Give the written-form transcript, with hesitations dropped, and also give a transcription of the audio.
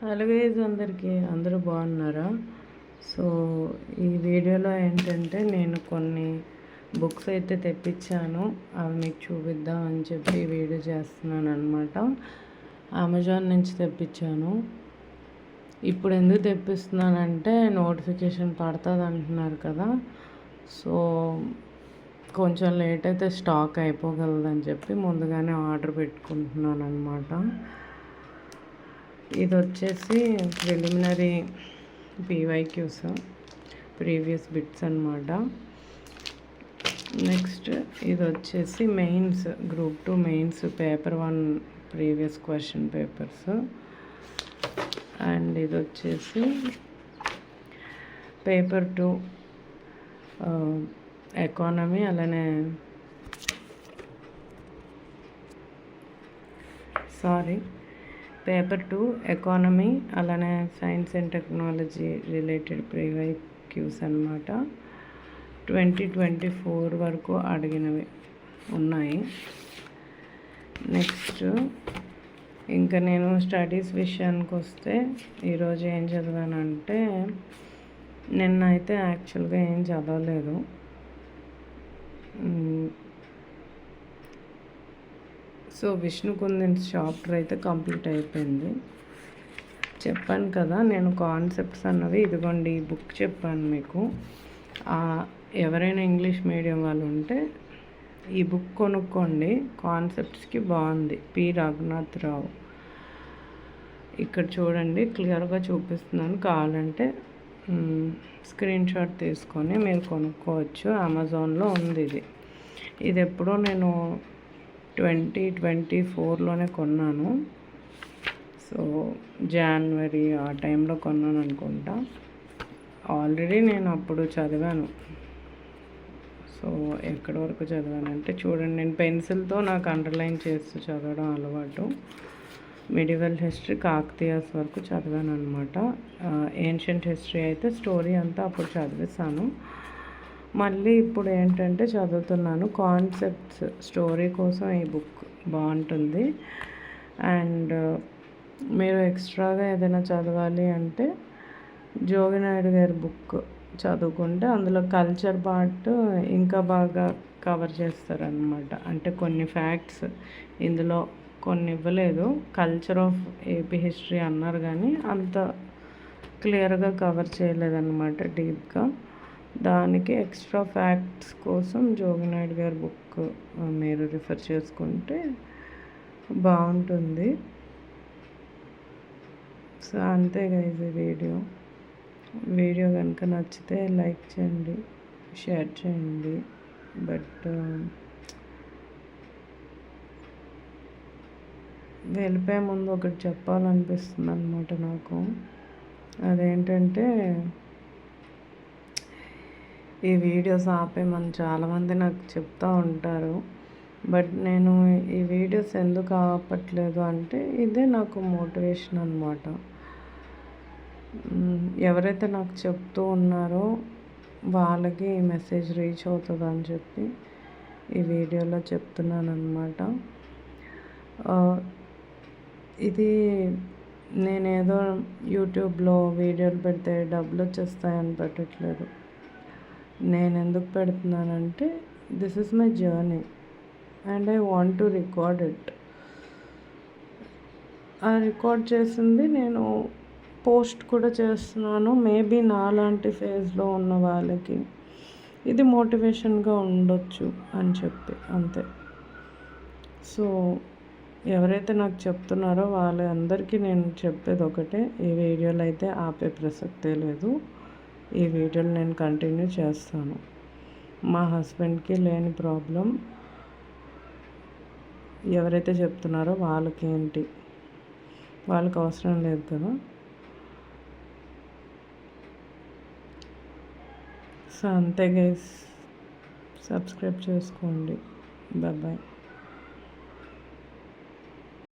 Hello guys, అందరూ బాగున్నారా? So ఈ వీడియోలో ఏంటంటే నేను కొన్ని బుక్స్ అయితే తెప్పించాను. అవి మీకు చూపిద్దాం అని చెప్పి వీడియో చేస్తున్నాను అనమాట. అమెజాన్ నుంచి తెప్పించాను. ఇప్పుడు ఎందుకు తెప్పిస్తున్నానంటే నోటిఫికేషన్ పడుతుంది అంటున్నారు కదా, సో కొంచెం లేట్ అయితే స్టాక్ అయిపోగలదని చెప్పి ముందుగానే ఆర్డర్ పెట్టుకుంటున్నాను అనమాట. ఇది వచ్చేసి ప్రిలిమినరీ పీవైక్యూస్, ప్రీవియస్ బిట్స్ అనమాట. నెక్స్ట్ ఇది వచ్చేసి mains, group 2 mains paper 1 previous question papers. And ఇది వచ్చేసి పేపర్ 2 ఎకానమీ, అలానే పేపర్ 2 ఎకానమీ, అలానే సైన్స్ అండ్ టెక్నాలజీ రిలేటెడ్ ప్రీవైక్యూస్ అనమాట. 2024 వరకు అడిగినవి ఉన్నాయి. నెక్స్ట్ ఇంకా నేను స్టడీస్ విషయానికి వస్తే ఈరోజు ఏం చదివానంటే, నిన్నైతే యాక్చువల్గా ఏం చదవలేదు. సో విష్ణుకుందిన్ చాప్టర్ అయితే కంప్లీట్ అయిపోయింది. చెప్పాను కదా నేను కాన్సెప్ట్స్ అన్నవి, ఇదిగోండి ఈ బుక్ చెప్పాను మీకు. ఎవరైనా ఇంగ్లీష్ మీడియం వాళ్ళు ఉంటే ఈ బుక్ కొనుక్కోండి, కాన్సెప్ట్స్కి బాగుంది. పి రఘునాథ్ రావు. ఇక్కడ చూడండి, క్లియర్గా చూపిస్తున్నాను. కావాలంటే స్క్రీన్ షాట్ తీసుకొని మీరు కొనుక్కోవచ్చు. అమెజాన్లో ఉంది ఇది ఎప్పుడో నేను 2024లోనే కొన్నాను. సో జనవరి ఆ టైంలో కొన్నాను అనుకుంటా. ఆల్రెడీ నేను అప్పుడు చదివాను. సో ఎక్కడి వరకు చదివానంటే చూడండి, నేను పెన్సిల్తో నాకు అండర్లైన్ చేస్తూ చదవడం అలవాటు. మిడివల్ హిస్టరీ కాకతీయాస్ వరకు చదివాను అనమాట. ఏన్షియంట్ హిస్టరీ అయితే స్టోరీ అంతా అప్పుడు చదివేశాను. మళ్ళీ ఇప్పుడు ఏంటంటే చదువుతున్నాను కాన్సెప్ట్స్. స్టోరీ కోసం ఈ బుక్ బాగుంటుంది. అండ్ మీరు ఎక్స్ట్రాగా ఏదైనా చదవాలి అంటే జోగినాయుడు గారి బుక్ చదువుకుంటే అందులో కల్చర్ పార్ట్ ఇంకా బాగా కవర్ చేస్తారనమాట. అంటే కొన్ని ఫ్యాక్ట్స్ ఇందులో కొన్ని ఇవ్వలేదు. కల్చర్ ఆఫ్ ఏపీ హిస్టరీ అన్నారు కానీ అంత క్లియర్గా కవర్ చేయలేదన్నమాట డీప్గా. దానికి ఎక్స్ట్రా ఫ్యాక్ట్స్ కోసం జోగినాయుడు గారి బుక్ మీరు రిఫర్ చేసుకుంటే బాగుంటుంది. సో అంతే గైస్, వీడియో కనుక నచ్చితే లైక్ చేయండి, షేర్ చేయండి. బట్ వెళ్ళిపోయే ముందు ఒకటి చెప్పాలనిపిస్తుంది అనమాట నాకు. అదేంటంటే ఈ వీడియోస్ ఆపేమని చాలామంది నాకు చెప్తూ ఉంటారు. బట్ నేను ఈ వీడియోస్ ఎందుకు ఆపట్లేదు అంటే ఇదే నాకు మోటివేషన్ అనమాట. ఎవరైతే నాకు చెప్తూ ఉన్నారో వాళ్ళకి ఈ మెసేజ్ రీచ్ అవుతుందని చెప్పి ఈ వీడియోలో చెప్తున్నాను అనమాట. ఇది నేనేదో యూట్యూబ్లో వీడియోలు పెడితే డబ్బులు వచ్చేస్తాయని పెట్టట్లేదు. నేను ఎందుకు పెడుతున్నానంటే this is my journey and I want to record it. ఆ రికార్డ్ చేసింది నేను పోస్ట్ కూడా చేస్తున్నాను. మేబీ నాలాంటి ఫేజ్లో ఉన్న వాళ్ళకి ఇది మోటివేషన్గా ఉండొచ్చు అని చెప్పి అంతే. సో ఎవరైతే నాకు చెప్తున్నారో వాళ్ళందరికీ నేను చెప్పేది ఒకటే, ఈ వీడియోలో అయితే ఆపే ప్రసక్తే లేదు. ఈ వీడియోలు నేను కంటిన్యూ చేస్తాను. మా హస్బెండ్కి లేని ప్రాబ్లం ఎవరైతే చెప్తున్నారో వాళ్ళకి ఏంటి, వాళ్ళకి అవసరం లేదు కదా. సో అంతే గైస్, సబ్స్క్రైబ్ చేసుకోండి. బాయ్.